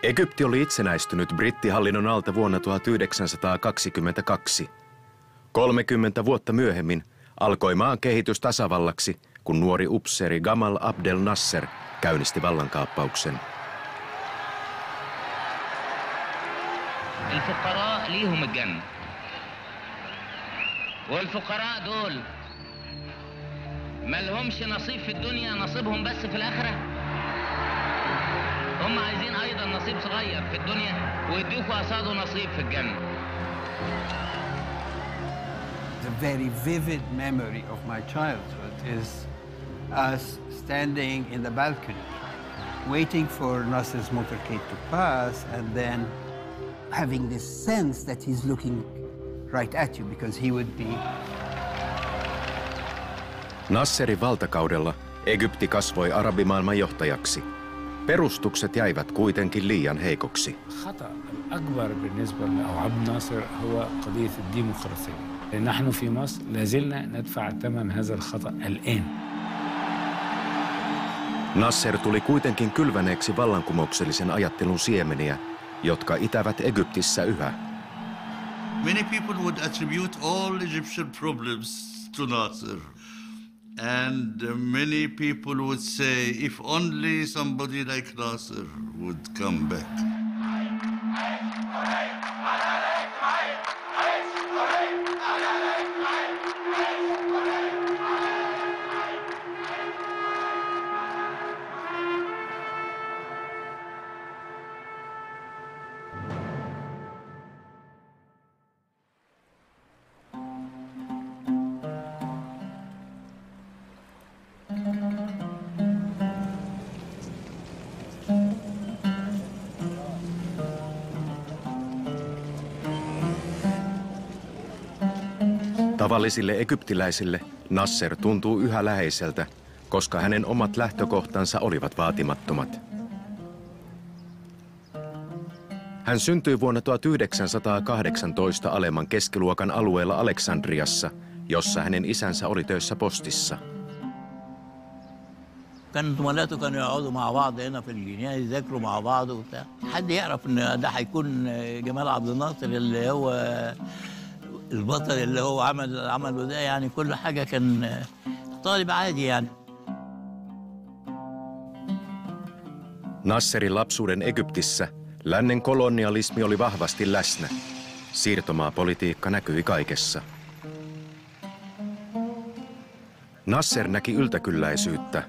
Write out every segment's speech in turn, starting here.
Egypti oli itsenäistynyt brittihallinnon alta vuonna 1922. 30 vuotta myöhemmin alkoi maan kehitys tasavallaksi, kun nuori upseeri Gamal Abdel Nasser käynnisti vallankaappauksen. الفقراء ليهم الجنة والفقراء دول ما لهمش نصيب في الدنيا نصيبهم بس في الآخرة هم عايزين أيضا نصيب صغير في الدنيا ويديكوا قصاده نصيب في الجنة. The very vivid memory of my childhood is us standing in the balcony waiting for Nasser's motorcade to pass and then having this sense that he's looking right at you because he would be. Nasserin valtakaudella Egypti kasvoi arabimaailman johtajaksi. Perustukset jäivät kuitenkin liian heikoksi. الخطأ الأكبر بالنسبة لعبد الناصر هو قضية الديمقراطية. نحن في مصر لازلنا ندفع ثمن هذا الخطأ الآن. Nasser tuli kuitenkin kylväneeksi vallankumouksellisen ajattelun siemeniä, jotka itävät Egyptissä yhä. Many people would attribute all Egyptian problems to Nasser. And many people would say, if only somebody like Nasser would come back. Tavallisille egyptiläisille Nasser tuntuu yhä läheiseltä, koska hänen omat lähtökohtansa olivat vaatimattomat. Hän syntyi vuonna 1918 alemman keskiluokan alueella Aleksandriassa, jossa hänen isänsä oli töissä postissa. كان زملاته كانوا يقعدوا مع بعض هنا في الجنينة يذاكروا مع بعض وبتاع حد يعرف ان ده هيكون جمال عبد الناصر اللي هو البطل اللي هو عمله ده يعني كل حاجة كان طالب عادي يعني. Nasserin lapsuuden Egyptissä lännen kolonialismi oli vahvasti läsnä. Siirtomaapolitiikka näkyi kaikessa. Nasser näki yltäkylläisyyttä,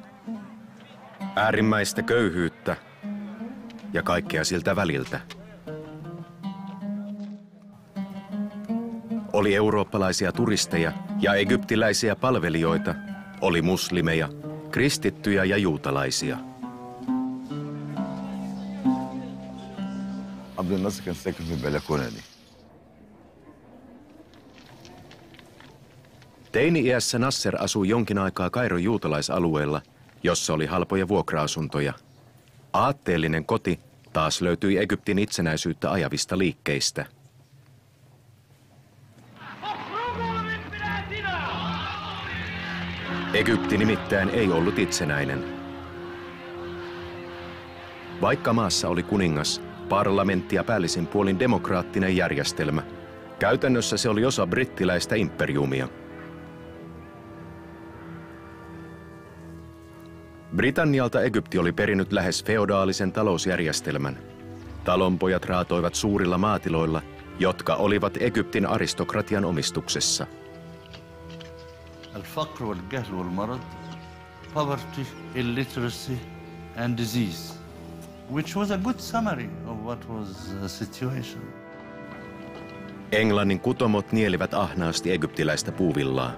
äärimmäistä köyhyyttä ja kaikkea siltä väliltä. Oli eurooppalaisia turisteja ja egyptiläisiä palvelijoita, oli muslimeja, kristittyjä ja juutalaisia. عبد الناصر كان ساكن في البلكونه دي. Teini-iässä Nasser asui jonkin aikaa Kairon juutalaisalueella, jossa oli halpoja vuokra-asuntoja. Aatteellinen koti taas löytyi Egyptin itsenäisyyttä ajavista liikkeistä. Egypti nimittäin ei ollut itsenäinen. Vaikka maassa oli kuningas, parlamentti ja päällisin puolin demokraattinen järjestelmä, käytännössä se oli osa brittiläistä imperiumia. Britannialta Egypti oli perinnyt lähes feodaalisen talousjärjestelmän. Talonpojat raatoivat suurilla maatiloilla, jotka olivat Egyptin aristokratian omistuksessa. الفقر والجهل والمرض, poverty, illiteracy and disease, which was a good summary of what was the situation. Englannin kutomot nielivät ahnaasti egyptiläistä puuvillaa.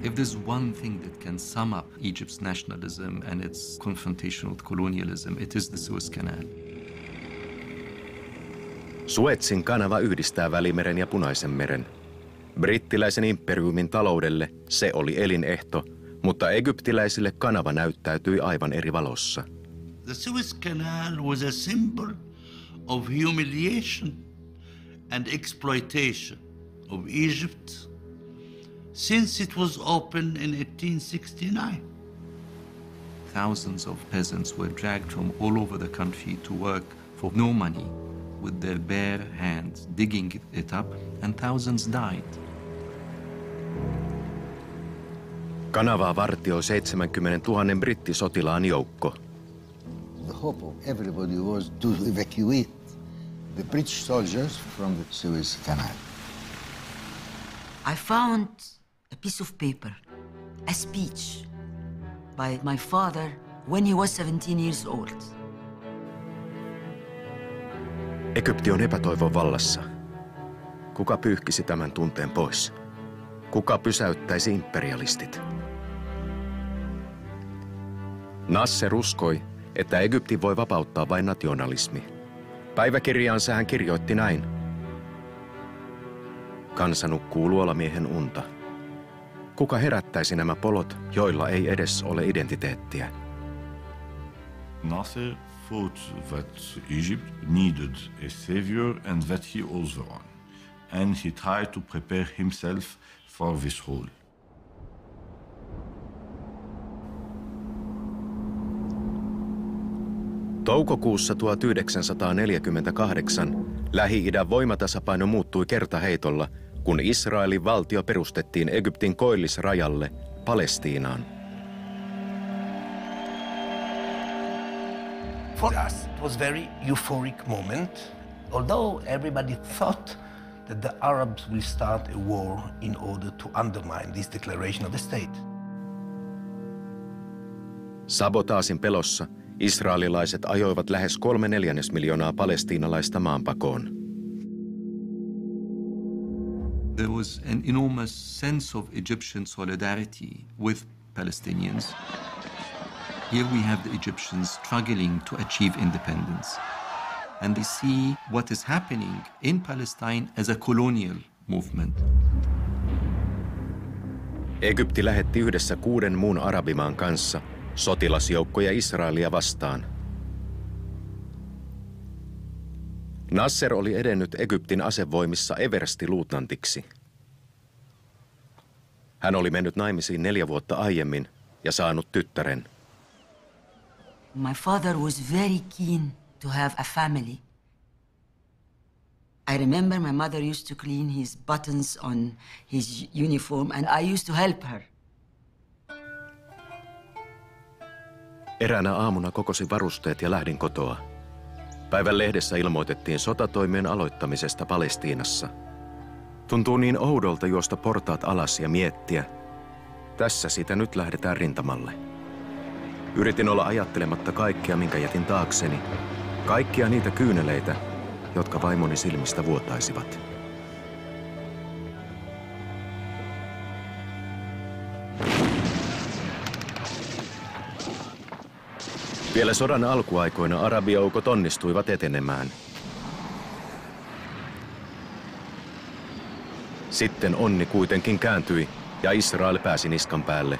If there's one thing that can sum up Egypt's nationalism and its confrontation with colonialism, it is the Suez Canal. Suezin kanava yhdistää Välimeren ja Punaisen meren. Brittiläisen imperiumin taloudelle se oli elinehto, mutta egyptiläisille kanava näyttäytyi aivan eri valossa. The Suez Canal was a symbol of humiliation and exploitation of Egypt since it was opened in 1869. Thousands of peasants were dragged from all over the country to work for no money with their bare hands, digging it up, and thousands died. Kanavaa vartioi 70 000 brittisotilaan joukko. The hope of everybody was to evacuate the British soldiers from the Suez Canal. I found a piece of paper, a speech by my father when he was 17 years old. Egypti on epätoivon vallassa. Kuka pyyhkisi tämän tunteen pois? Kuka pysäyttäisi imperialistit? Nasser uskoi, että Egyptin voi vapauttaa vain nationalismi. Päiväkirjaansa hän kirjoitti näin. Kansa nukkuu luolamiehen unta. Kuka herättäisi nämä polot, joilla ei edes ole identiteettiä? Nasser thought that Egypt needed a savior and that he was one. And he tried to prepare himself for this role. Toukokuussa 1948 Lähi-idän voimatasapaino muuttui kertaheitolla, kun Israelin valtio perustettiin Egyptin koillisrajalle Palestiinaan. For us, it was a very euphoric moment, although everybody thought that the Arabs will start a war in order to undermine this declaration of the state. Sabotaasin pelossa israelilaiset ajoivat lähes 3/4 miljoonaa palestiinalaista maanpakoon. There was an enormous sense of Egyptian solidarity with Palestinians. Here we have the Egyptians struggling to achieve independence. And they see what is happening in Palestine as a colonial movement. Egypti lähetti yhdessä 6 muun arabimaan kanssa sotilasjoukkoja Israelia vastaan. Nasser oli edennyt Egyptin asevoimissa everstiluutnantiksi. Hän oli mennyt naimisiin 4 vuotta aiemmin ja saanut tyttären. My father was very keen to have a family. I remember my mother used to clean his buttons on his uniform and I used to help her. Eräänä aamuna kokosin varusteet ja lähdin kotoa. Päivän lehdessä ilmoitettiin sotatoimien aloittamisesta Palestiinassa. Tuntuu niin oudolta juosta portaat alas ja miettiä, tässä sitä nyt lähdetään rintamalle. Yritin olla ajattelematta kaikkea, minkä jätin taakseni. Kaikkia niitä kyyneleitä, jotka vaimoni silmistä vuotaisivat. Vielä sodan alkuaikoina arabijoukot onnistuivat etenemään. Sitten onni kuitenkin kääntyi ja Israel pääsi niskan päälle.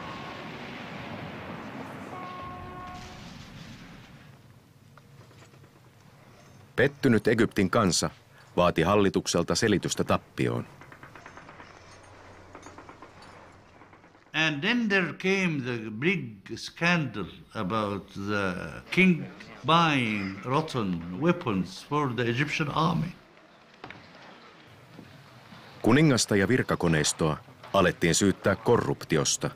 Pettynyt Egyptin kansa vaati hallitukselta selitystä tappioon. And then there came the big scandal about the king buying rotten weapons for the Egyptian army. Kuningasta ja virkakoneistoa alettiin syyttää korruptiosta.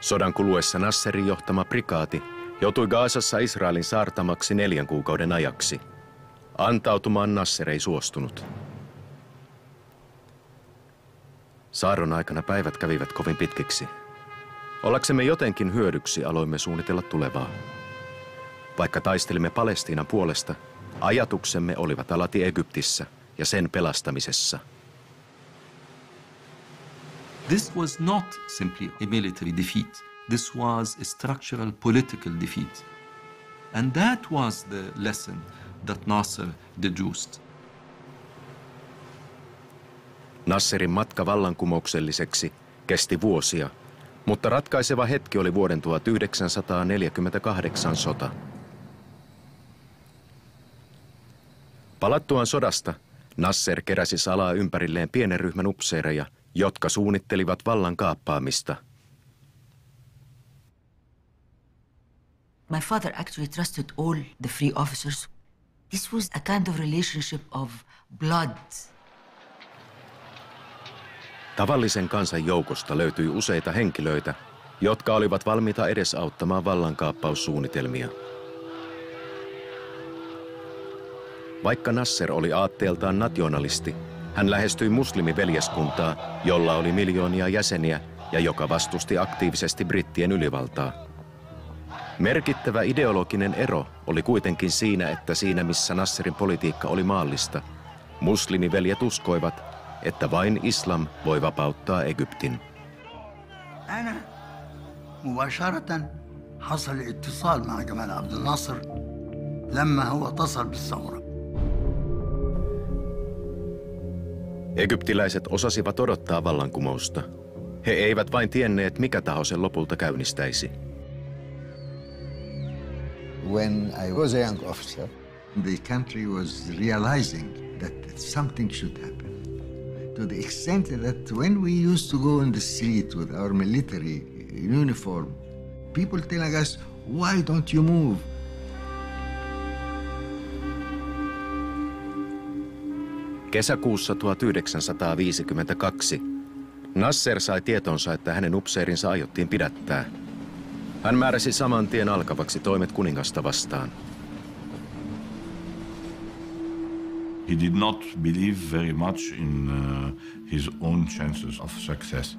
Sodan kuluessa Nasserin johtama prikaati joutui Gazassa Israelin saartamaksi 4 kuukauden ajaksi. Antautumaan Nasser ei suostunut. Saarron aikana päivät kävivät kovin pitkiksi. Ollaksemme jotenkin hyödyksi aloimme suunnitella tulevaa. Vaikka taistelimme Palestiinan puolesta, ajatuksemme olivat alati Egyptissä ja sen pelastamisessa. This was not simply a military defeat. This was a structural political defeat. And that was the lesson that Nasser deduced. Nasserin matka vallankumoukselliseksi kesti vuosia, mutta ratkaiseva hetki oli vuoden 1948 sota. Palattuaan sodasta Nasser keräsi salaa ympärilleen pienen ryhmän upseereja, jotka suunnittelivat vallan kaappaamista. My father actually trusted all the free officers. This was a kind of relationship of blood. Tavallisen kansan joukosta löytyi useita henkilöitä, jotka olivat valmiita edesauttamaan vallankaappaussuunnitelmia. Vaikka Nasser oli aatteeltaan nationalisti, hän lähestyi muslimiveljeskuntaa, jolla oli miljoonia jäseniä ja joka vastusti aktiivisesti brittien ylivaltaa. Merkittävä ideologinen ero oli kuitenkin siinä, että siinä missä Nasserin politiikka oli maallista, muslimiveljet uskoivat, että vain islam voi vapauttaa Egyptin. أنا مباشرة حصل اتصال مع جمال عبد الناصر لما هو اتصل بالثورة. Egyptiläiset osasivat odottaa vallankumousta. He eivät vain tienneet, mikä taho sen lopulta käynnistäisi. When I was a young officer, the country was realizing that something should happen. To the extent that when we used to go in the street with our military uniform, people telling us, why don't you move? Kesäkuussa 1952 Nasser sai tietonsa, että hänen upseerinsa aiottiin pidättää. Hän määräsi saman tien alkavaksi toimet kuningasta vastaan. He did not believe very much in his own chances of success.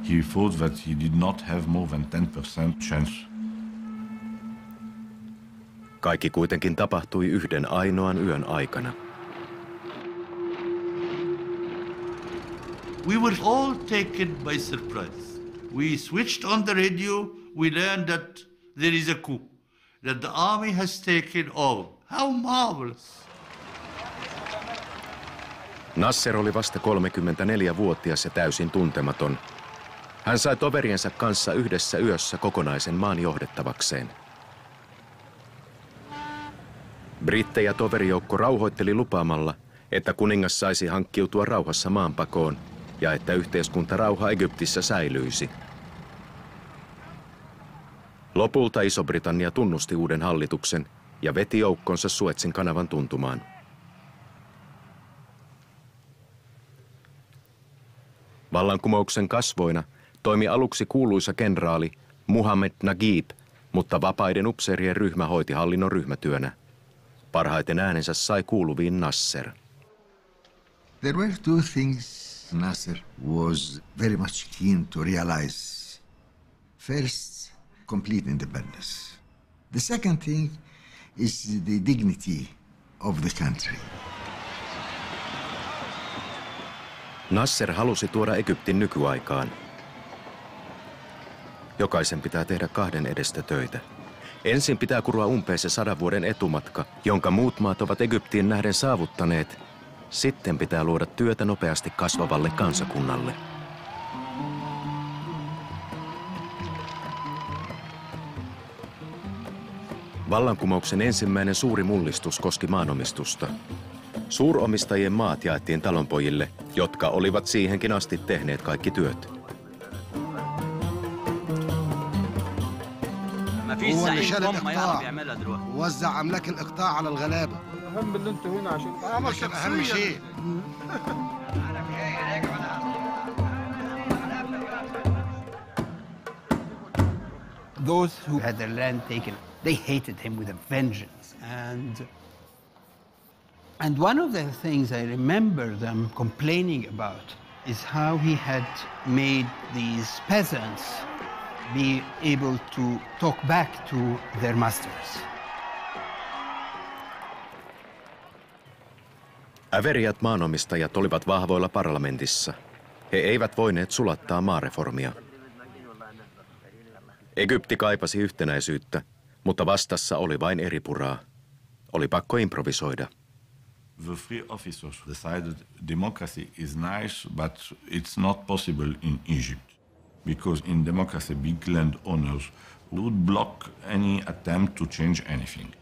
He thought that he did not have more than 10% chance. Kaikki kuitenkin tapahtui yhden ainoan yön aikana. We were all taken by surprise. We switched on the radio, we learned that there is a coup, that the army has taken over. How marvelous! Nasser oli vasta 34-vuotias ja täysin tuntematon. Hän sai toveriensa kanssa yhdessä yössä kokonaisen maan johdettavakseen. Brittejä toverijoukko rauhoitteli lupaamalla, että kuningas saisi hankkiutua rauhassa maanpakoon ja että yhteiskuntarauha Egyptissä säilyisi. Lopulta Iso-Britannia tunnusti uuden hallituksen ja veti joukkonsa Suezin kanavan tuntumaan. Vallankumouksen kasvoina toimi aluksi kuuluisa kenraali Muhammad Naguib, mutta vapaiden upseerien ryhmä hoiti hallinnon ryhmätyönä. Parhaiten äänensä sai kuuluviin Nasser. There were two things Nasser was very much keen to realize. First, complete independence. The second thing is the dignity of the country. Nasser halusi tuoda Egyptin nykyaikaan. Jokaisen pitää tehdä kahden edestä töitä. Ensin pitää kuroa umpeen se 100 vuoden etumatka, jonka muut maat ovat Egyptiin nähden saavuttaneet. Sitten pitää luoda työtä nopeasti kasvavalle kansakunnalle. Vallankumouksen ensimmäinen suuri mullistus koski maanomistusta. Suuromistajien maat jaettiin talonpojille, jotka olivat siihenkin asti tehneet kaikki työt. هو اللي شال الإقطاع ووزع أملاك الإقطاع على الغلابة. أهم اللي أنتوا هنا عشان أهم شيء. Those who had their land taken, they hated him with a vengeance. And one of the things I remember them complaining about is how he had made these peasants be able to talk back to their masters. Äveriät maanomistajat olivat vahvoilla parlamentissa. He eivät voineet sulattaa maareformia. Egypti kaipasi yhtenäisyyttä, mutta vastassa oli vain eripuraa. Oli pakko improvisoida. The free officers decided democracy is nice, but it's not possible in Egypt. Because in democracy, big landowners would block any attempt to change anything.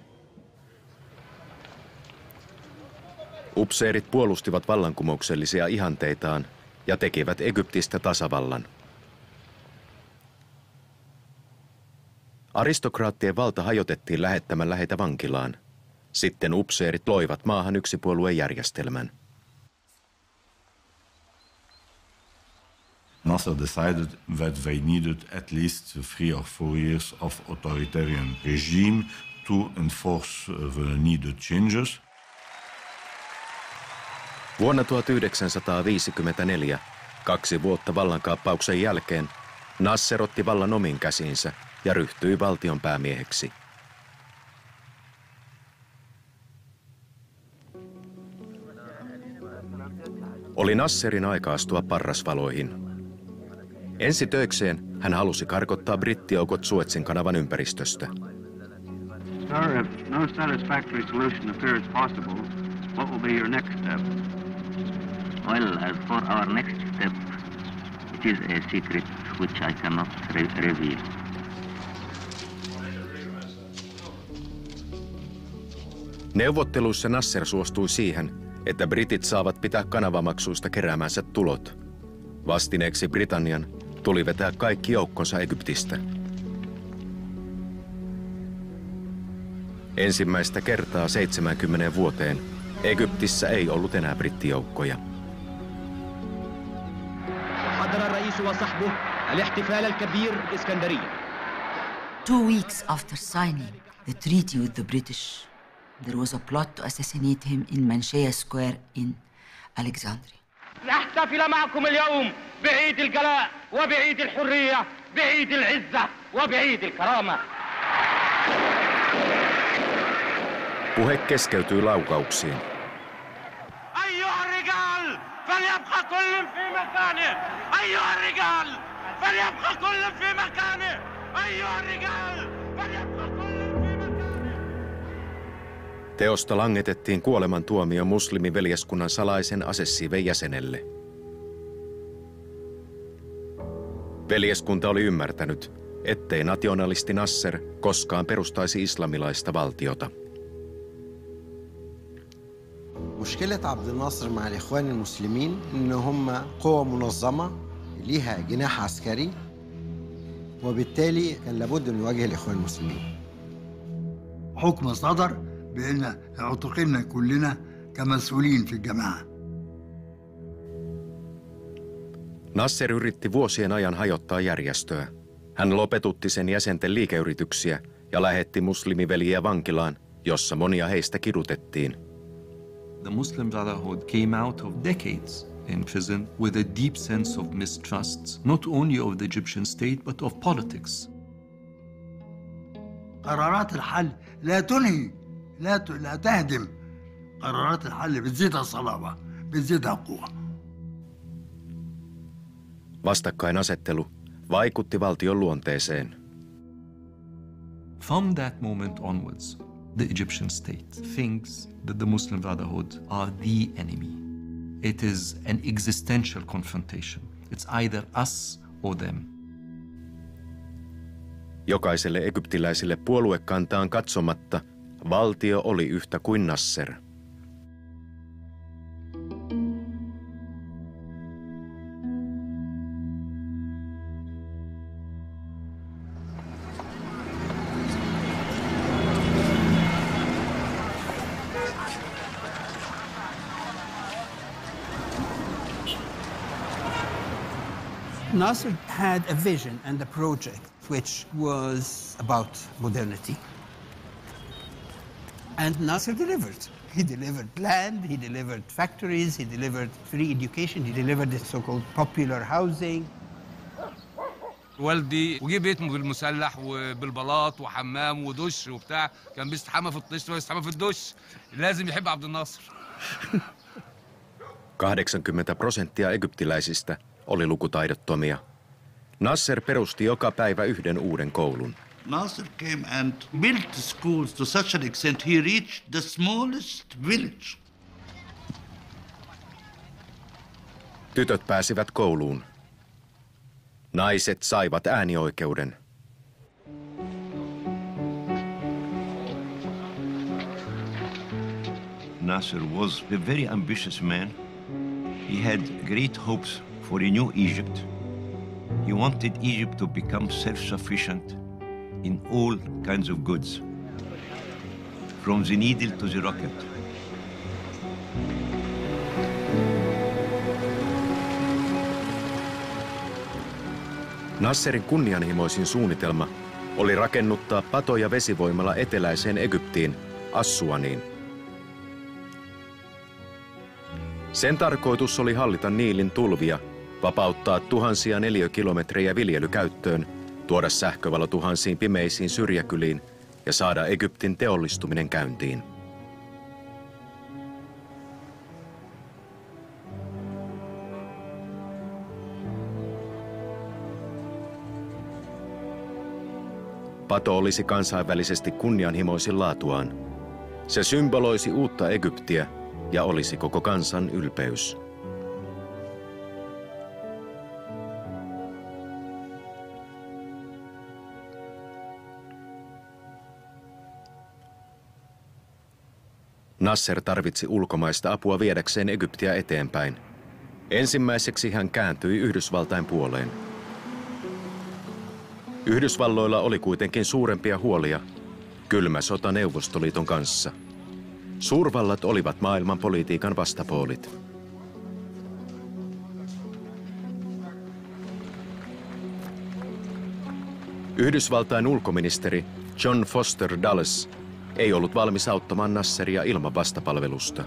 Upseerit puolustivat vallankumouksellisia ihanteitaan ja tekivät Egyptistä tasavallan. Aristokraattien valta hajotettiin lähettämällä heitä vankilaan. Sitten upseerit loivat maahan yksipuoluejärjestelmän. Nasser decided that they needed at least 3 or 4 years of authoritarian regime to enforce the needed changes. Vuonna 1954, 2 vuotta vallankaappauksen jälkeen, Nasser otti vallan omiin käsiinsä ja ryhtyi valtion päämieheksi. Oli Nasserin aika astua parrasvaloihin. Ensi töikseen hän halusi karkottaa brittijoukot Suezin kanavan ympäristöstä. Sir, if no satisfactory solution appears possible, what will be your next step? Well, as for our next step, it is a secret which I cannot reveal. Neuvotteluissa Nasser suostui siihen, että britit saavat pitää kanavamaksuista keräämänsä tulot. Vastineeksi Britannian tuli vetää kaikki joukkonsa Egyptistä. Ensimmäistä kertaa 70 vuoteen Egyptissä ei ollut enää brittijoukkoja. 2 weeks after signing the treaty with the British, there was a plot to assassinate him in Manshaya Square in Alexandria. نحتفل معكم اليوم بعيد الجلاء وبعيد الحرية بعيد العزة وبعيد الكرامة. Puhe keskeytyi laukauksiin. أيها الرجال فليبقى كل في مكانه. أيها الرجال فليبقى كل في مكانه. أيها الرجال فليبقى كل في مكانه. Teosta langetettiin kuolemantuomio muslimiveljeskunnan salaisen asessiiven jäsenelle. Veljeskunta oli ymmärtänyt, ettei nationalisti Nasser koskaan perustaisi islamilaista valtiota. مشكلة عبد الناصر مع الإخوان المسلمين إن هم قوة منظمة ليها جناح عسكري وبالتالي كان لابد أن يواجه الإخوان المسلمين. حكم صدر بأن اعتقلنا كلنا كمسؤولين في الجماعة. Nasser yritti vuosien ajan hajottaa järjestöä. Hän lopetutti sen jäsenten liikeyrityksiä ja lähetti muslimiveljiä vankilaan, jossa monia heistä kidutettiin. The Muslim Brotherhood came out of decades in prison with a deep sense of mistrust, not only of the Egyptian state, but of politics. قرارات الحل لا تنهي لا تهدم. قرارات الحل بتزيدها صلابة بتزيدها قوة. Vastakkainasettelu vaikutti valtion luonteeseen. From that moment onwards, the Egyptian state thinks that the Muslim Brotherhood are the enemy. It is an existential confrontation. It's either us or them. Jokaiselle egyptiläiselle puoluekantaan katsomatta valtio oli yhtä kuin Nasser. Nasser had a vision and a project which was about modernity. And Nasser delivered. He delivered land, he delivered factories, he delivered free education, he delivered the so-called popular housing. والدي وجي بيتهم بالمسلح وبالبلاط وحمام ودش وبتاع، كان بيستحمى في الطش ويستحمى في الدش. لازم يحب عبد الناصر. 80% egyptiläisistä oli lukutaidottomia. Nasser perusti joka päivä yhden uuden koulun. Nasser came and built schools to such an extent he reached the smallest village. Tytöt pääsivät kouluun. Naiset saivat äänioikeuden. Nasser was a very ambitious man. He had great hopes for a new Egypt. He wanted Egypt to become self-sufficient in all kinds of goods, from the needle to the rocket. Nasserin kunnianhimoisin suunnitelma oli rakennuttaa pato- ja vesivoimala eteläiseen Egyptiin, Assuaniin. Sen tarkoitus oli hallita Niilin tulvia, vapauttaa tuhansia neliökilometrejä viljelykäyttöön, tuoda sähkövalo tuhansiin pimeisiin syrjäkyliin ja saada Egyptin teollistuminen käyntiin. Pato olisi kansainvälisesti kunnianhimoisin laatuaan. Se symboloisi uutta Egyptiä ja olisi koko kansan ylpeys. Nasser tarvitsi ulkomaista apua viedäkseen Egyptiä eteenpäin. Ensimmäiseksi hän kääntyi Yhdysvaltain puoleen. Yhdysvalloilla oli kuitenkin suurempia huolia. Kylmä sota Neuvostoliiton kanssa. Suurvallat olivat maailmanpolitiikan vastapuolit. Yhdysvaltain ulkoministeri John Foster Dulles ei ollut valmis auttamaan Nasseria ilman vastapalvelusta.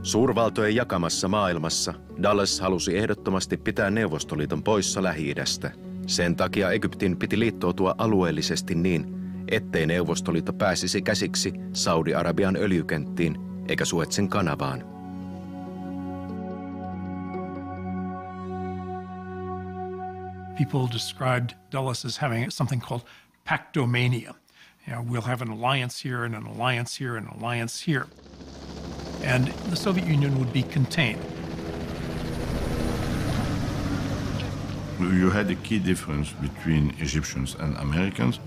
Suurvaltojen jakamassa maailmassa Dulles halusi ehdottomasti pitää Neuvostoliiton poissa Lähi-idästä. Sen takia Egyptin piti liittoutua alueellisesti niin, ettei Neuvostoliitto pääsisi käsiksi Saudi-Arabian öljykenttiin eikä Suezin kanavaan. People described Dulles as having something called pactomania. We'll have an alliance here and an alliance here and an alliance here. And the Soviet Union would be contained. You had a key difference between Egyptians and Americans.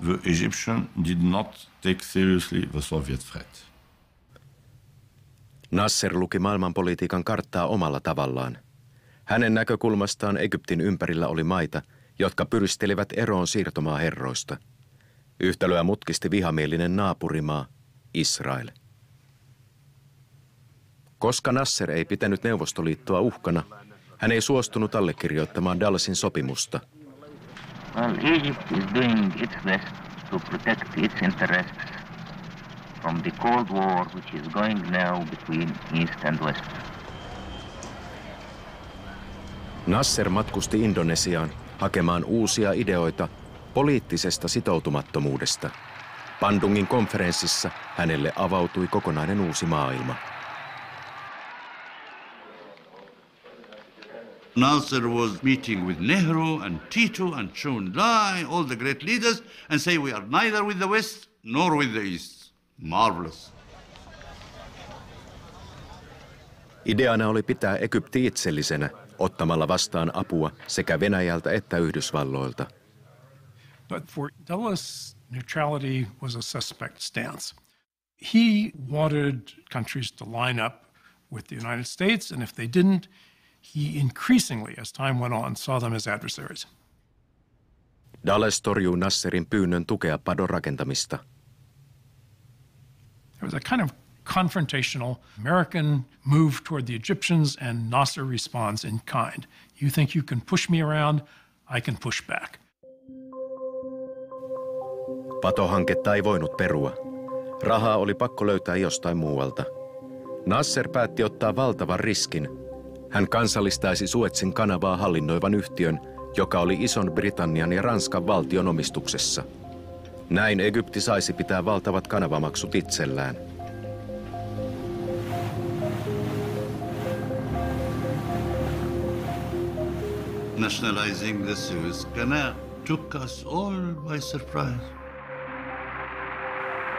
The Egyptian did not take seriously the Soviet threat. Nasser luki maailmanpolitiikan karttaa omalla tavallaan. Hänen näkökulmastaan Egyptin ympärillä oli maita, jotka pyristelivät eroon siirtomaaherroista. Yhtälöä mutkisti vihamielinen naapurimaa, Israel. Koska Nasser ei pitänyt Neuvostoliittoa uhkana, hän ei suostunut allekirjoittamaan Dullesin sopimusta. Well, Egypt is doing its best to protect its interests from the Cold War which is going now between East and West. Nasser matkusti Indonesiaan hakemaan uusia ideoita poliittisesta sitoutumattomuudesta. Bandungin konferenssissa hänelle avautui kokonainen uusi maailma. Nasser was meeting with Nehru and Tito and Zhou Enlai, all the great leaders, and say we are neither with the West nor with the East. Marvelous. Ideana oli pitää Egypti itsellisenä, ottamalla vastaan apua sekä Venäjältä että Yhdysvalloilta. But for Dulles, neutrality was a suspect stance. He wanted countries to line up with the United States, and if they didn't, he increasingly, as time went on, saw them as adversaries. Dulles torjui Nasserin pyynnön tukea padon rakentamista. There was a kind of confrontational American move toward the Egyptians, and Nasser responds in kind. You think you can push me around, I can push back. Patohanketta ei voinut perua. Rahaa oli pakko löytää jostain muualta. Nasser päätti ottaa valtavan riskin. Hän kansallistaisi Suezin kanavaa hallinnoivan yhtiön, joka oli Ison-Britannian ja Ranskan valtion omistuksessa. Näin Egypti saisi pitää valtavat kanavamaksut itsellään. Nationalizing the Suez Canal took us all by surprise.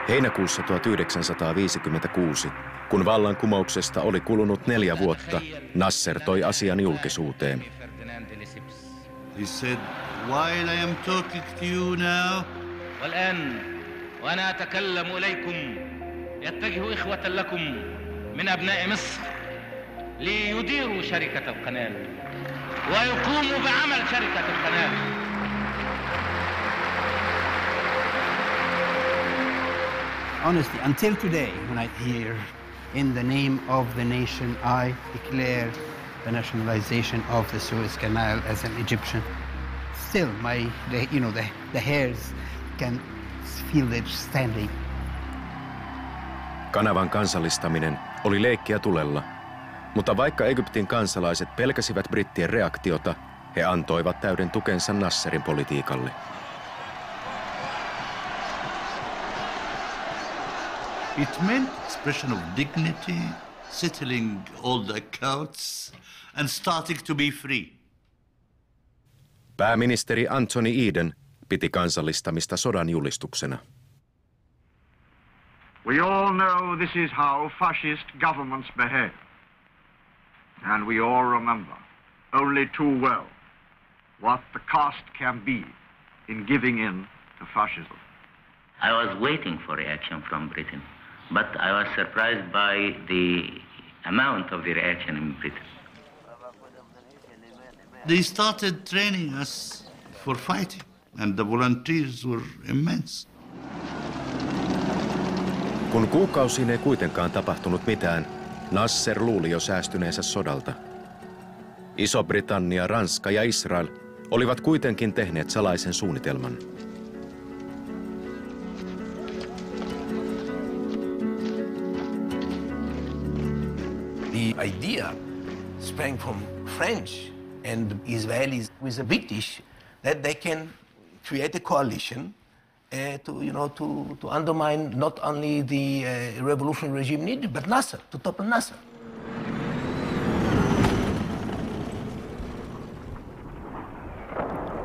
Heinäkuussa 1956, kun vallankumouksesta oli kulunut 4 vuotta, Nasser toi asian julkisuuteen. He said, while I am talking to you now, والآن وأنا أتكلم إليكم يتجه إخوة لكم من أبناء مصر ليديروا شركة القناة ويقوموا بعمل شركة القناة. Honestly, until today, when I hear in the name of the nation, I declare the nationalization of the Suez Canal as an Egyptian, still the hairs can feel it standing. Kanavan kansallistaminen oli leikkiä tulella, mutta vaikka Egyptin kansalaiset pelkäsivät brittien reaktiota, he antoivat täyden tukensa Nasserin politiikalle. It meant expression of dignity, settling all the accounts, and starting to be free. Pääministeri Anthony Eden piti kansallistamista sodan julistuksena. We all know this is how fascist governments behave. And we all remember only too well what the cost can be in giving in to fascism. I was waiting for reaction from Britain, but I was surprised by the amount of the reaction in Britain. They started training us for fighting, and the volunteers were immense. Kun kuukausiin ei kuitenkaan tapahtunut mitään, Nasser luuli jo säästyneensä sodalta. Iso-Britannia, Ranska ja Israel olivat kuitenkin tehneet salaisen suunnitelman. The idea sprang from French and Israelis with the British that they can create a coalition to undermine not only the revolutionary regime in Egypt, but Nasser, to topple Nasser.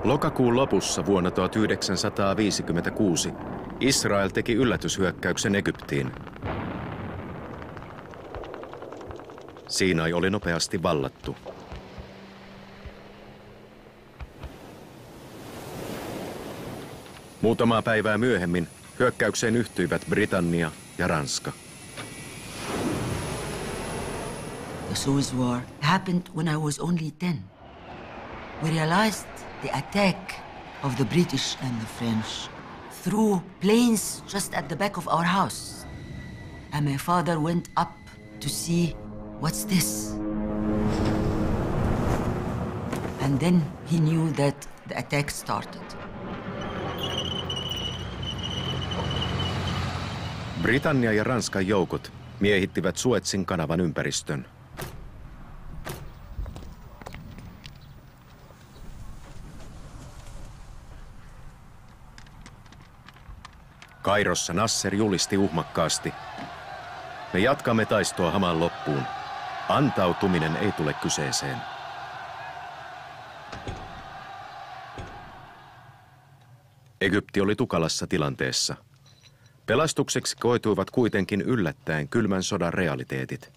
Lokakuun lopussa vuonna 1956 Israel teki yllätyshyökkäyksen Egyptiin. Siinai oli nopeasti vallattu. Muutamaa päivää myöhemmin hyökkäykseen yhtyivät Britannia ja Ranska. The Suez War happened when I was only 10. We realized the attack of the British and the French through planes just at the back of our house. And my father went up to see, what's this? And then he knew that the attack started. Britannia ja Ranskan joukot miehittivät Suezin kanavan ympäristön. Kairossa Nasser julisti uhmakkaasti: "Me jatkamme taistoa hamaan loppuun. Antautuminen ei tule kyseeseen." Egypti oli tukalassa tilanteessa. Pelastukseksi koituivat kuitenkin yllättäen kylmän sodan realiteetit.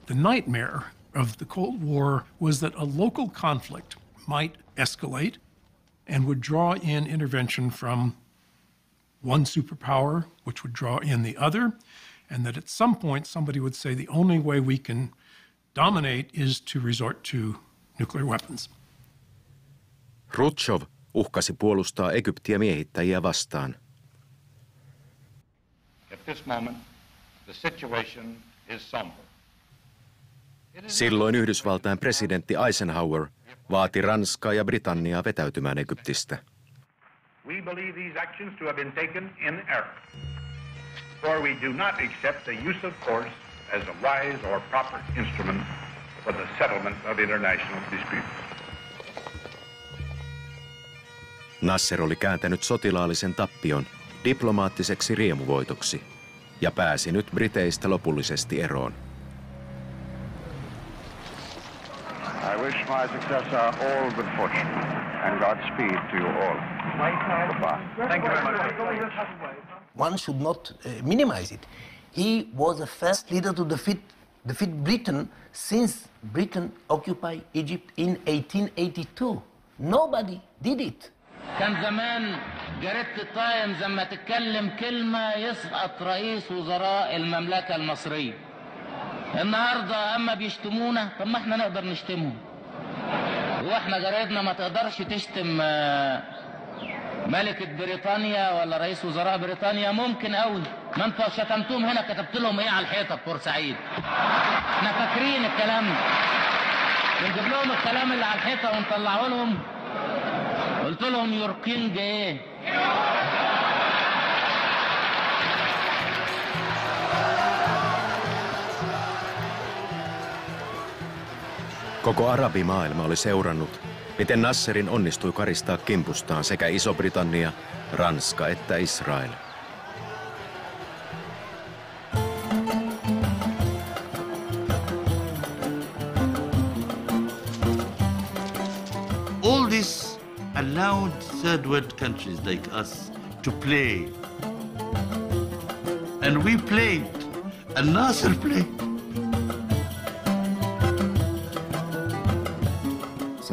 The nightmare of the Cold War was that a local conflict might escalate and would draw in intervention from one superpower, which would draw in the other, and that at some point somebody would say the only way we can dominate is to resort to nuclear weapons. Khrushchev uhkasi puolustaa Egyptiä miehittäjiä vastaan. At this moment, the situation is somber. Silloin Yhdysvaltain presidentti Eisenhower vaati Ranskaa ja Britanniaa vetäytymään Egyptistä. We believe these actions to have been taken in error, for we do not accept the use of force as a wise or proper instrument for the settlement of international disputes. Nasser oli kääntänyt sotilaallisen tappion diplomaattiseksi riemuvoitoksi ja pääsi nyt Briteistä lopullisesti eroon. I wish my successor all good fortune and Godspeed to you all. Goodbye. Thank you very much. One should not minimize it. He was the first leader to defeat Britain since Britain occupied Egypt in 1882. Nobody did it. كان زمان جريدة التايمز لما تتكلم كلمة يسقط رئيس وزراء المملكة المصرية. النهاردة اما بيشتمونا، طب ما احنا نقدر نشتمهم. واحنا جريدنا ما تقدرش تشتم ملكة بريطانيا ولا رئيس وزراء بريطانيا؟ ممكن قوي. ما انتوا شتمتوهم هنا كتبت لهم ايه على الحيطة في بورسعيد؟ احنا فاكرين الكلام ده. بنجيب لهم الكلام اللي على الحيطة ونطلعه لهم. قلت لهم يور كينج ايه؟ Koko arabimaailma oli seurannut, miten Nasserin onnistui karistaa kimpustaan sekä Iso-Britannia, Ranska että Israel. All this allowed third world countries like us to play. And we played, and Nasser played.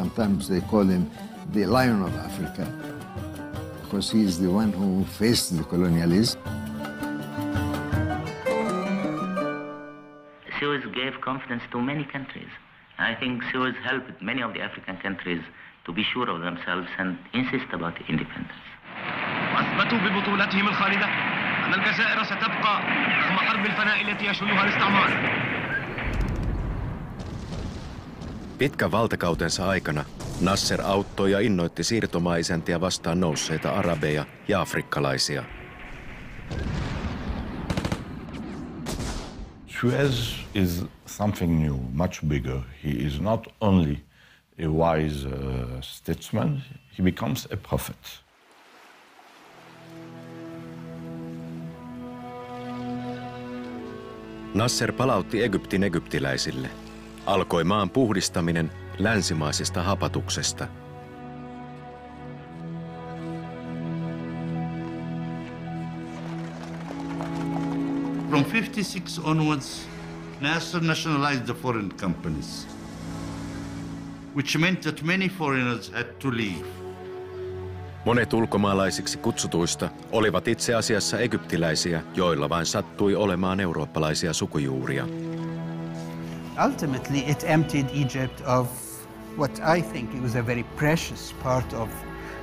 Sometimes they call him the Lion of Africa because he is the one who faced the colonialism. Suez gave confidence to many countries. I think Suez helped many of the African countries to be sure of themselves and insist about independence. أثبتوا ببطولتهم الخالدة أن الجزائر ستبقى رغم حرب الفناء التي يشنها الاستعمار. Pitkän valtakautensa aikana Nasser auttoi ja innoitti siirtomaaisäntiä vastaan nousseita arabeja ja afrikkalaisia. Suez is something new, much bigger. He is not only a wise statesman, he becomes a prophet. Nasser palautti Egyptin egyptiläisille. Alkoi maan puhdistaminen länsimaisesta hapatuksesta. From 56 onwards, Nasser nationalized the foreign companies, which meant that many foreigners had to leave. Monet ulkomaalaisiksi kutsutuista olivat itse asiassa egyptiläisiä, joilla vain sattui olemaan eurooppalaisia sukujuuria. Ultimately, it emptied Egypt of what I think it was a very precious part of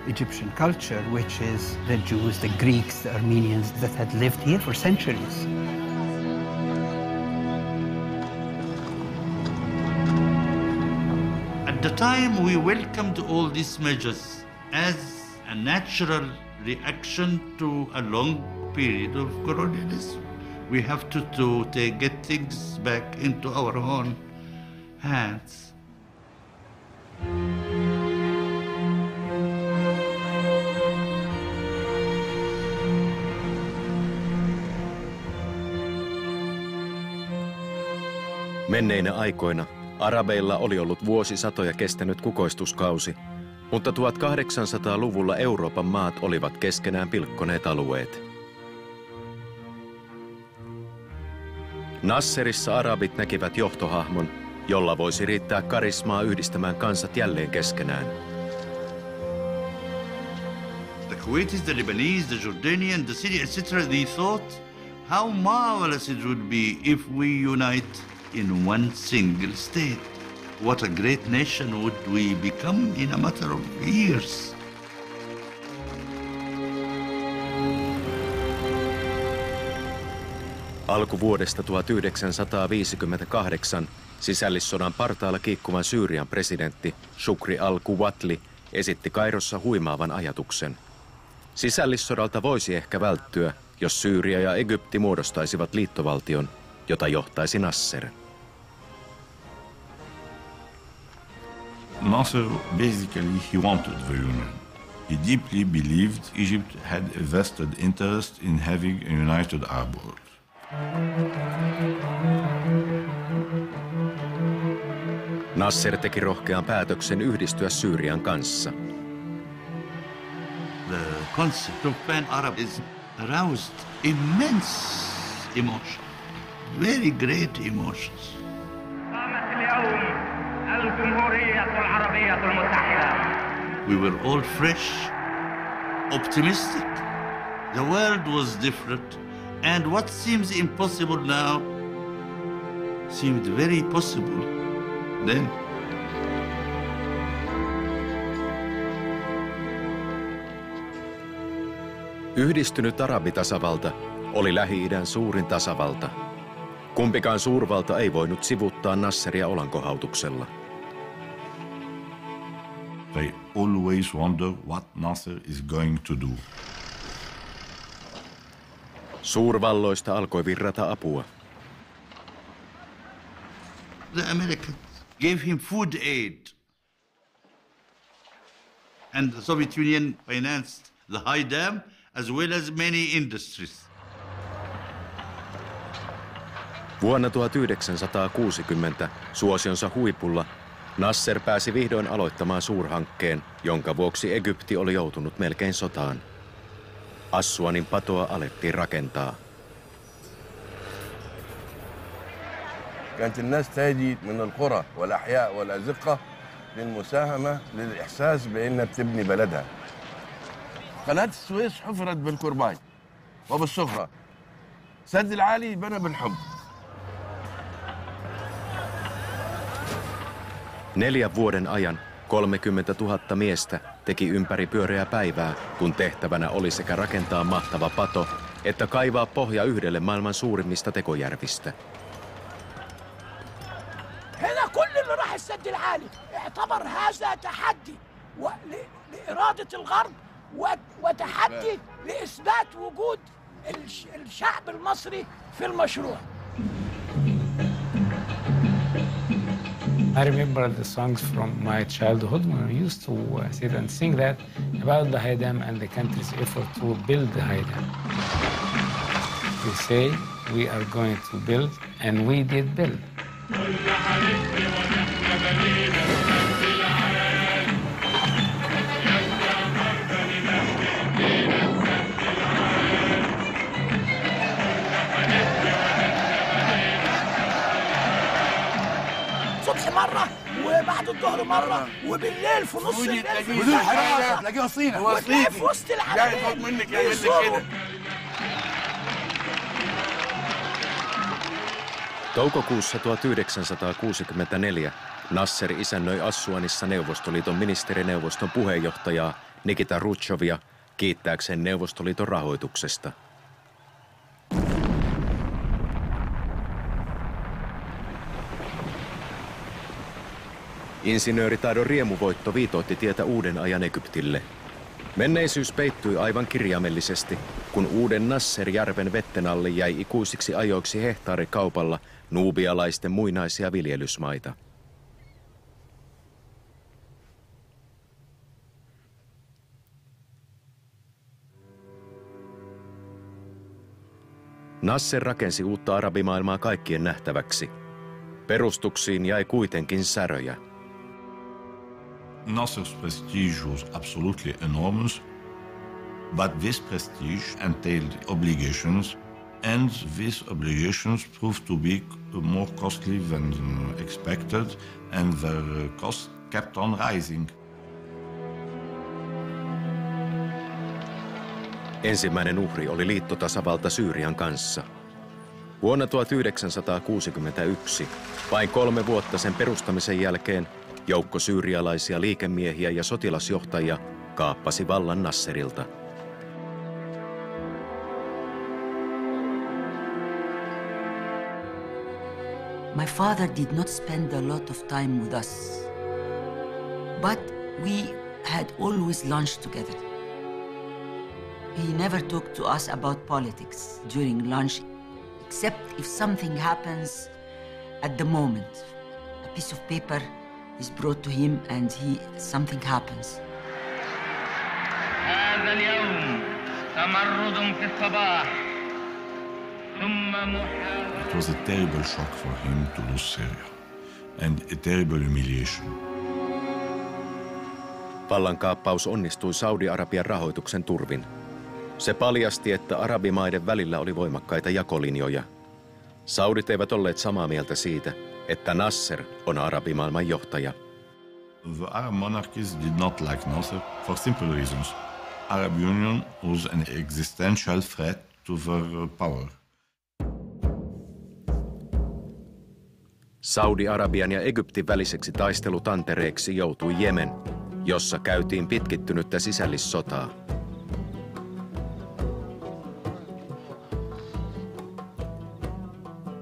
Egyptian culture, which is the Jews, the Greeks, the Armenians that had lived here for centuries. At the time, we welcomed all these measures as a natural reaction to a long period of colonialism. We have to get things back into our own hands. Menneinä aikoina arabeilla oli ollut vuosisatoja kestänyt kukoistuskausi, mutta 1800-luvulla Euroopan maat olivat keskenään pilkkoneet alueet. Nasserissa arabit näkivät johtohahmon, jolla voisi riittää karismaa yhdistämään kansat jälleen keskenään. The Kuwaitis, the Lebanese, the Jordanian, the Syrian, etc. They thought how marvelous it would be if we unite in one single state. What a great nation would we become in a matter of years. Alkuvuodesta 1958 sisällissodan partaalla kiikkuvan Syyrian presidentti Shukri al-Quwatli esitti Kairossa huimaavan ajatuksen. Sisällissodalta voisi ehkä välttyä, jos Syyria ja Egypti muodostaisivat liittovaltion, jota johtaisi Nasser. Nasser, basically, he wanted the union. He deeply believed Egypt had a vested interest in having a united Arab world. Nasser teki rohkean päätöksen yhdistyä Syyrian kanssa. The concept of pan-Arabism aroused immense emotion, very great emotions. We were all fresh, optimistic. The world was different, and what seems impossible now seemed very possible then. Yhdistynyt arabitasavalta oli Lähi-idän suurin tasavalta. Kumpikaan suurvalta ei voinut sivuttaa Nasseria olankohautuksella. They always wonder what Nasser is going to do. Suurvalloista alkoi virrata apua. The Americans gave him food aid, and the Soviet Union financed the High Dam as well as many industries. Vuonna 1960 suosionsa huipulla Nasser pääsi vihdoin aloittamaan suurhankkeen, jonka vuoksi Egypti oli joutunut melkein sotaan. Assuanin patoa alettiin rakentaa. كانت الناس تهدي من القرى والأحياء والأزقة للمساهمة للإحساس بأنها بتبني بلدها. قناة السويس حفرت بالكرباج وبالصخرة. سد العالي بنى بالحب. 4 vuoden ajan 30 000 miestä teki ympäri pyöreää päivää, kun tehtävänä oli sekä rakentaa mahtava pato, että kaivaa pohja yhdelle maailman suurimmista tekojärvistä. هنا كل اللي راح السد العالي اعتبر هذا تحدي لإرادة الغرب وتحدي لإثبات وجود الشعب المصري في المشروع. I remember the songs from my childhood when we used to sit and sing that about the High Dam and the country's effort to build the High Dam. We say we are going to build, and we did build. الصبح مرة وبعد الظهر مرة وبالليل في نص الليل بدون حراسة تلاقيها صينة هو صيني في وسط العالم قاعد فوق منك يعمل لك كده. Toukokuussa 1964 Nasser isännöi Assuanissa Neuvostoliiton ministerineuvoston puheenjohtajaa Nikita Hrustsovia kiittääkseen Neuvostoliiton rahoituksesta. Insinööritaidon riemuvoitto viitoitti tietä uuden ajan Egyptille. Menneisyys peittyi aivan kirjaimellisesti, kun uuden Nasser-järven vetten alle jäi ikuisiksi ajoiksi hehtaarikaupalla nuubialaisten muinaisia viljelysmaita. Nasser rakensi uutta arabimaailmaa kaikkien nähtäväksi. Perustuksiin jäi kuitenkin säröjä. Nasser's prestige was absolutely enormous, but this prestige entailed obligations, and these obligations proved to be more costly than expected, and their cost kept on rising. Ensimmäinen uhri oli liittotasavalta Syyrian kanssa. Vuonna 1961, vain 3 vuotta sen perustamisen jälkeen, joukko syyrialaisia liikemiehiä ja sotilasjohtajia kaappasi vallan Nasserilta. My father did not spend a lot of time with us, but we had always lunch together. He never talked to us about politics during lunch, except if something happens at the moment. A piece of paper is brought to him and something happens. هذا اليوم تمرد في الصباح ثم محاولة. It was a terrible shock for him to lose Syria, and a terrible humiliation. Vallankaappaus onnistui Saudi-Arabian rahoituksen turvin. Se paljasti, että arabimaiden välillä oli voimakkaita jakolinjoja. Saudit eivät olleet samaa mieltä siitä, että Nasser on arabimaailman johtaja. The Arab monarchies did not like Nasser for simple reasons. Arab Union was an existential threat to their power. Saudi-Arabian ja Egyptin väliseksi taistelutantereeksi joutui Jemen, jossa käytiin pitkittynyttä sisällissotaa.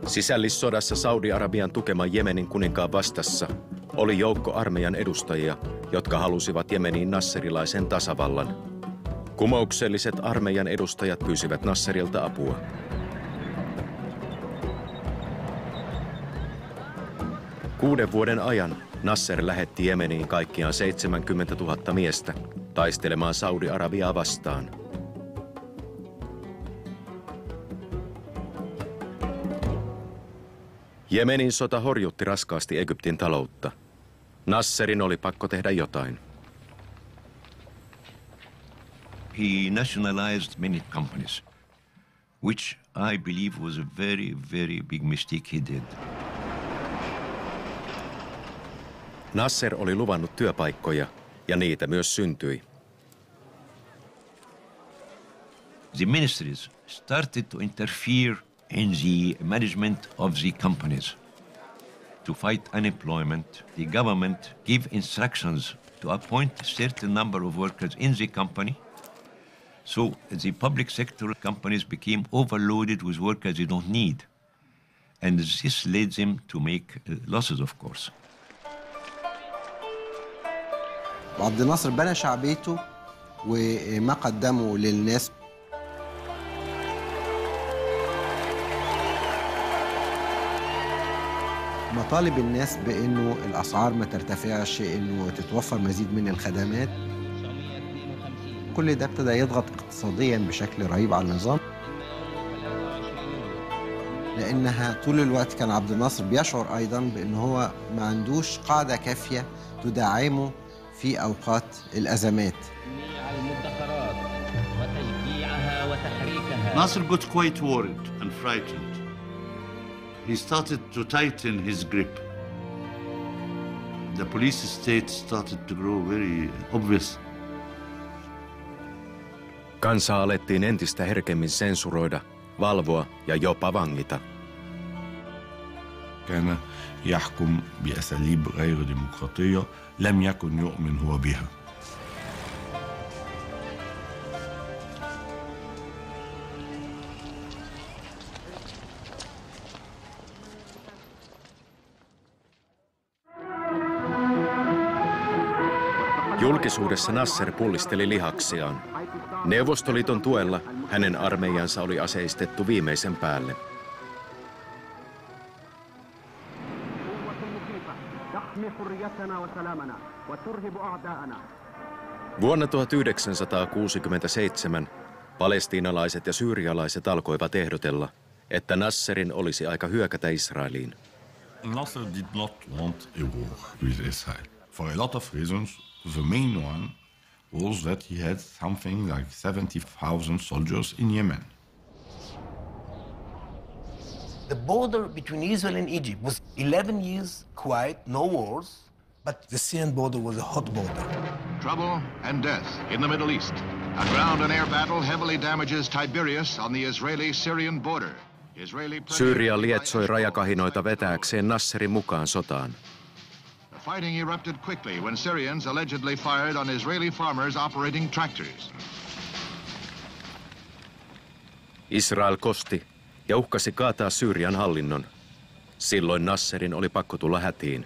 Sisällissodassa Saudi-Arabian tukema Jemenin kuninkaan vastassa oli joukko armeijan edustajia, jotka halusivat Jemeniin nasserilaisen tasavallan. Kumoukselliset armeijan edustajat pyysivät Nasserilta apua. Kuuden vuoden ajan Nasser lähetti Jemeniin kaikkiaan 70 000 miestä taistelemaan Saudi-Arabiaa vastaan. Jemenin sota horjutti raskaasti Egyptin taloutta. Nasserin oli pakko tehdä jotain. He nationalized many companies, which I believe was a very, very big mistake he did. Nasser oli luvannut työpaikkoja, ja niitä myös syntyi. The ministries started to interfere in the management of the companies. To fight unemployment, the government gave instructions to appoint a certain number of workers in the company. So the public sector companies became overloaded with workers they don't need. And this led them to make losses, of course. عبد الناصر بنى شعبيته وما قدمه للناس. مطالب الناس بأنه الأسعار ما ترتفعش، إنه تتوفر مزيد من الخدمات. كل ده ابتدى يضغط اقتصاديا بشكل رهيب على النظام، لأنها طول الوقت كان عبد الناصر بيشعر أيضا بأنه هو ما عندوش قاعدة كافية تدعمه في أوقات الأزمات. Nasser got quite worried and frightened. He started to tighten his grip. The police state started to grow very obvious. Kansaa alettiin entistä herkemmin sensuroida, valvoa ja jopa vangita. كان يحكم بأساليب غير ديمقراطية لم يكن يؤمن هو بها. Julkisuudessa Nasser pullisteli lihaksiaan. Neuvostoliiton tuella hänen armeijansa oli aseistettu viimeisen päälle. Vuonna 1967 palestiinalaiset ja syyrialaiset alkoivat ehdotella, että Nasserin olisi aika hyökätä Israeliin. Nasser did not want a war with Israel for a lot of reasons. The main one was that he had something like 70,000 soldiers in Yemen. The border between Israel and Egypt was 11 years quiet, no wars, but the Syrian border was a hot border. Trouble and death in the Middle East. A ground and air battle heavily damages Tiberias on the Israeli-Syrian border. Syyria lietsoi rajakahinoita vetääkseen Nasserin mukaan sotaan. Fighting erupted quickly when Syrians allegedly fired on Israeli farmers operating tractors. Israel kosti ja uhkasi kaataa Syyrian hallinnon. Silloin Nasserin oli pakko tulla hätiin.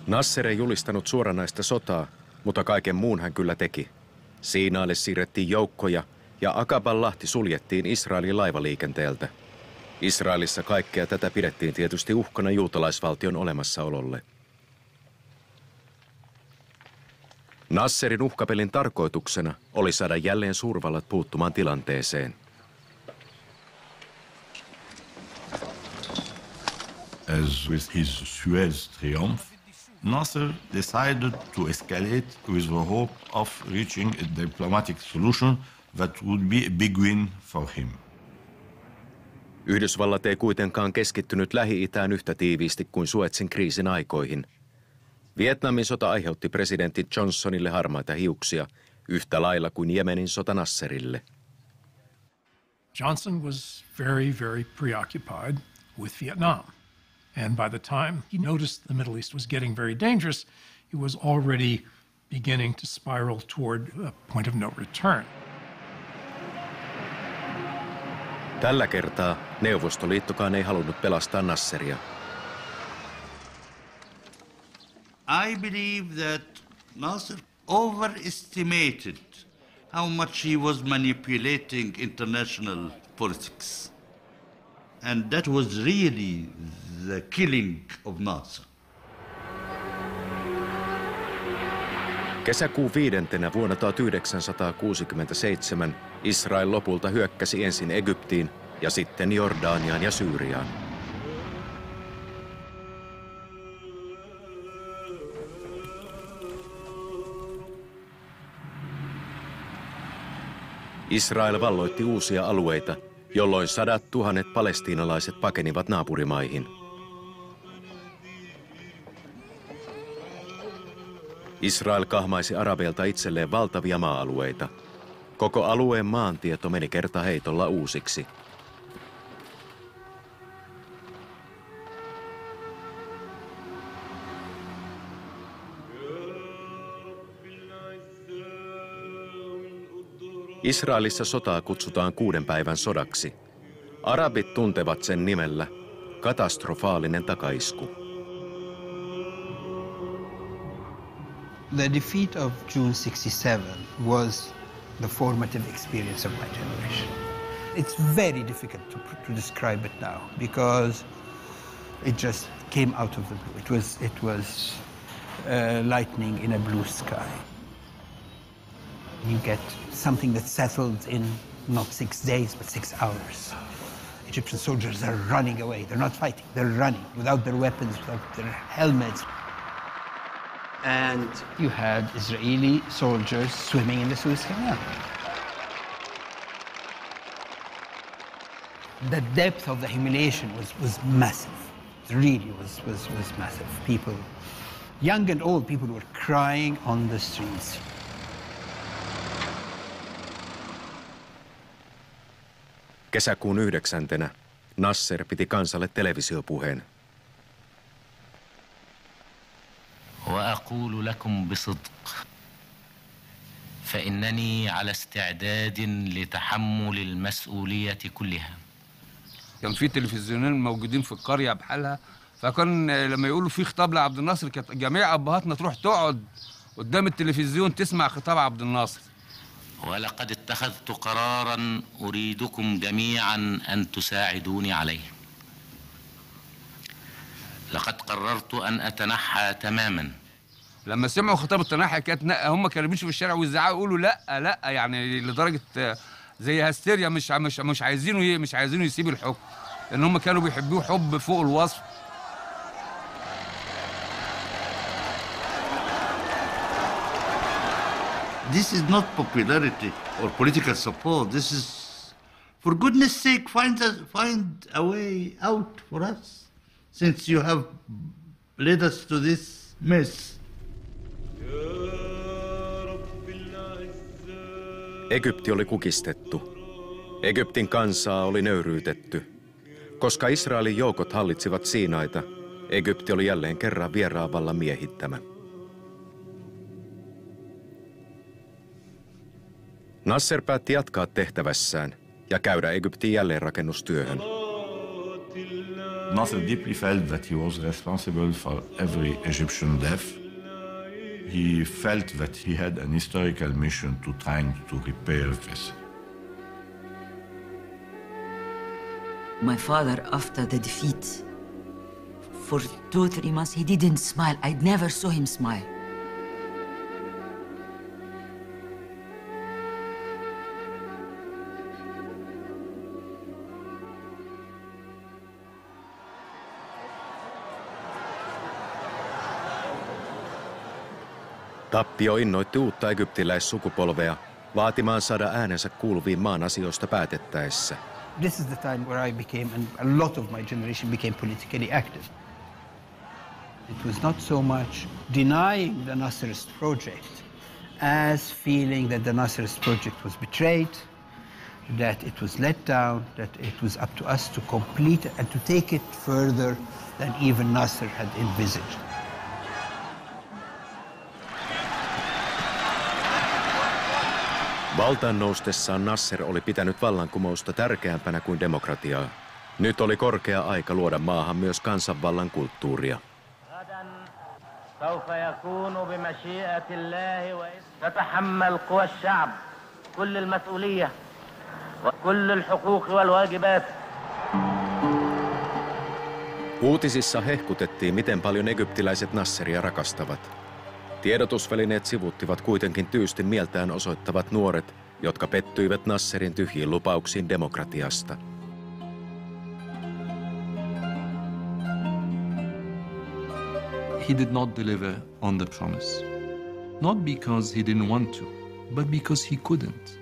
Nasser ei julistanut suoranaista sotaa, mutta kaiken muun hän kyllä teki. Siinaalle siirrettiin joukkoja ja Akaban lahti suljettiin Israelin laivaliikenteeltä. Israelissa kaikkea tätä pidettiin tietysti uhkana juutalaisvaltion olemassaololle. Nasserin uhkapelin tarkoituksena oli saada jälleen suurvallat puuttumaan tilanteeseen. As with his Suez triumph, Nasser decided to escalate with the hope of reaching a diplomatic solution that would be a big win for him. Yhdysvallat ei kuitenkaan keskittynyt Lähi-Itään yhtä tiiviisti kuin Suezin kriisin aikoihin. Vietnamin sota aiheutti presidentti Johnsonille harmaita hiuksia yhtä lailla kuin Jemenin sota Nasserille. Johnson was very, very preoccupied with Vietnam. And by the time he noticed the Middle East was getting very dangerous, he was already beginning to spiral toward a point of no return. Tällä kertaa Neuvostoliittokaan ei halunnut pelastaa Nasseria. I believe that Nasser overestimated how much he was manipulating international politics. And that was really the killing of Nasser. Kesäkuun 5. vuonna 1967 Israel lopulta hyökkäsi ensin Egyptiin ja sitten Jordaniaan ja Syyriaan. Israel valloitti uusia alueita, jolloin 100 000 palestiinalaiset pakenivat naapurimaihin. Israel kahmaisi arabeilta itselleen valtavia maa-alueita. Koko alueen maantieto meni kertaheitolla uusiksi. Israelissa sotaa kutsutaan 6 päivän sodaksi. Arabit tuntevat sen nimellä katastrofaalinen takaisku. The defeat of June 67 was the formative experience of my generation. It's very difficult to describe it now because it just came out of the blue. It was lightning in a blue sky. You get something that settled in not 6 days, but 6 hours. Egyptian soldiers are running away. They're not fighting, they're running without their weapons, without their helmets. And you had Israeli soldiers swimming in the Suez Canal. The depth of the humiliation was massive. It really was massive. People, young and old, people were crying on the streets. Kesäkuun 9. Nasser piti kansalle televisiopuheen. وأقول لكم بصدق فإنني على استعداد لتحمل المسؤولية كلها. كان في تلفزيونين موجودين في القرية بحالها، فكان لما يقولوا في خطاب لعبد الناصر كانت جميع أبهاتنا تروح تقعد قدام التلفزيون تسمع خطاب عبد الناصر. ولقد اتخذت قراراً أريدكم جميعاً أن تساعدوني عليه. لقد قررت أن أتنحى تماماً. لما سمعوا خطاب التنحي كانت هم كانوا بيمشوا في الشارع ويزعقوا يقولوا لا لا، يعني لدرجة زي هستيريا، مش عايزينه يسيب الحكم، لأن هم كانوا بيحبوه حب فوق الوصف. This is not popularity or political support. This is, for goodness sake, find a way out for us, since you have led us to this mess. Egypti oli kukistettu. Egyptin kansaa oli nöyryytetty. Koska Israelin joukot hallitsivat Siinaita, Egypti oli jälleen kerran vieraan vallan miehittämä. Nasser päätti jatkaa tehtävässään ja käydä Egyptin jälleenrakennustyöhön. Nasser deeply felt that he was responsible for every Egyptian death. He felt that he had an historical mission to trying to repair this. My father, after the defeat, for 2-3 months, he didn't smile. I never saw him smile. Tappio innoitti uutta egyptiläissukupolvea vaatimaan saada äänensä kuuluviin maan asioista päätettäessä. This is the time where I became, and a lot of my generation became politically active. It was not so much denying the Nasserist project as feeling that the Nasserist project was betrayed, that it was let down, that it was up to us to complete it and to take it further than even Nasser had envisaged. Valtaan noustessaan Nasser oli pitänyt vallankumousta tärkeämpänä kuin demokratiaa. Nyt oli korkea aika luoda maahan myös kansanvallan kulttuuria. سوف يكون بمشيئة الله وتتحمل قوى الشعب كل المسؤولية وكل الحقوق والواجبات. Uutisissa hehkutettiin, miten paljon egyptiläiset Nasseria rakastavat. Tiedotusvälineet sivuttivat kuitenkin tyystin mieltään osoittavat nuoret, jotka pettyivät Nasserin tyhjiin lupauksiin demokratiasta. He did not deliver on the promise. Not because he didn't want to, but because he couldn't.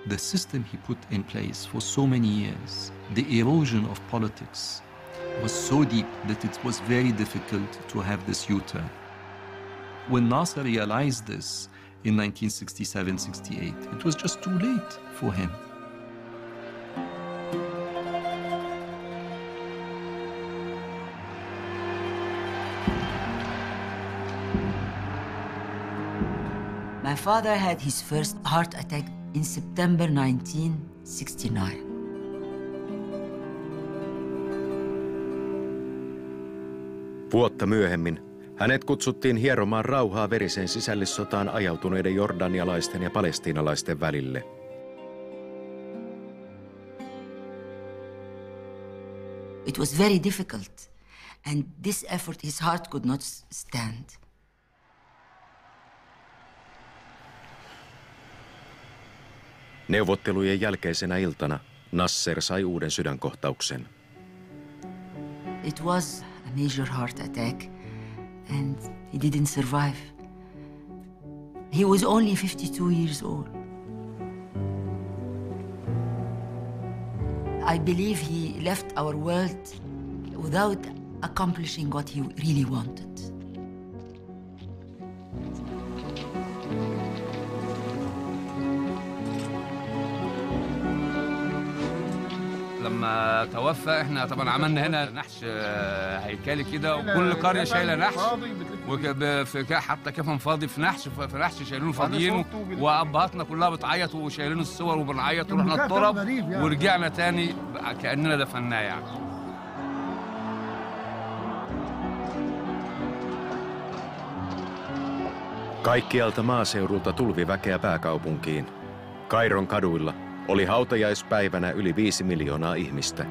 The system he put in place for so many years, the erosion of politics, was so deep that it was very difficult to have this U-turn. When Nasser realized this in 1967-68, it was just too late for him. My father had his first heart attack in September 1969. Vuotta myöhemmin hänet kutsuttiin hieromaan rauhaa veriseen sisällissotaan ajautuneiden jordanialaisten ja palestiinalaisten välille. It was very difficult, and this effort his heart could not stand. Neuvottelujen jälkeisenä iltana Nasser sai uuden sydänkohtauksen. It was a major heart attack, and he didn't survive. He was only 52 years old. I believe he left our world without accomplishing what he really wanted. لما توفى احنا طبعا عملنا هنا نحش هيكلي كده وكل قريه شايله نحش حتى كفن فاضي في نحش شايلينه فاضيين وابهاتنا كلها بتعيط وشايلين الصور وبنعيط ورحنا التراب ورجعنا تاني كاننا دفناه يعني. Kaikkialta maaseudulta tulvi väkeä pääkaupunkiin. Kairon kaduilla oli hautajaispäivänä yli 5 miljoonaa ihmistä.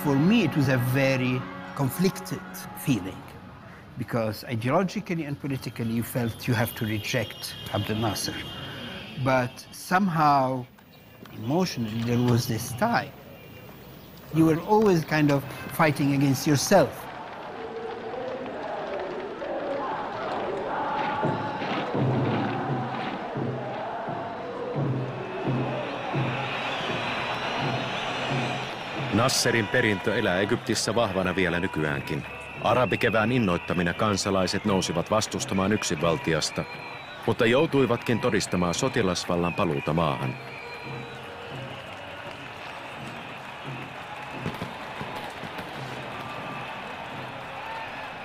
For me, it was a very conflicted feeling because ideologically and politically you felt you have to reject Abdel Nasser. But somehow, emotionally, there was this tie. You were always kind of fighting against yourself. Nasserin perintö elää Egyptissä vahvana vielä nykyäänkin. Arabikevään innoittamina kansalaiset nousivat vastustamaan yksinvaltiasta, mutta joutuivatkin todistamaan sotilasvallan paluuta maahan.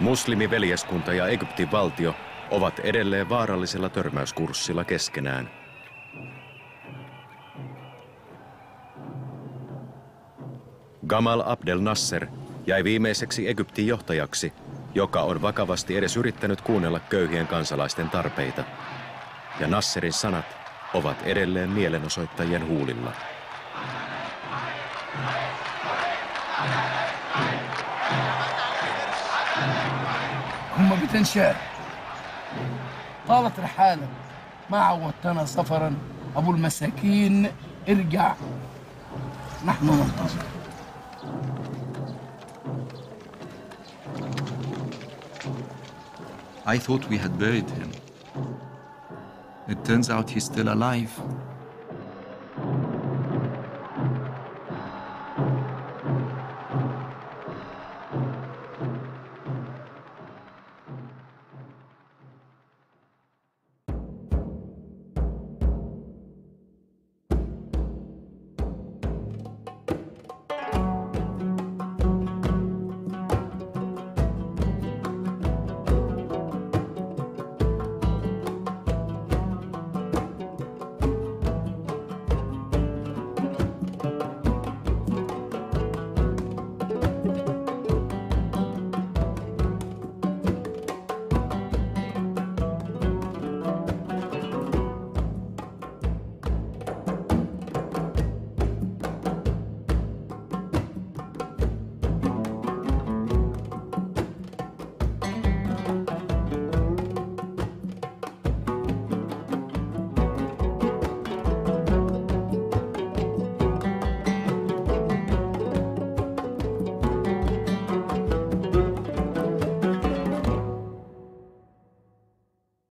Muslimiveljeskunta ja Egyptin valtio ovat edelleen vaarallisella törmäyskurssilla keskenään. Gamal Abdel Nasser jäi viimeiseksi Egyptin johtajaksi, joka on vakavasti edes yrittänyt kuunnella köyhien kansalaisten tarpeita. Ja Nasserin sanat ovat edelleen mielenosoittajien huulilla. هم بتنشال طالت رحالة ما عودتنا سفرا أبو المساكين ارجع نحن ننتظر. I thought we had buried him. turns out he's still alive.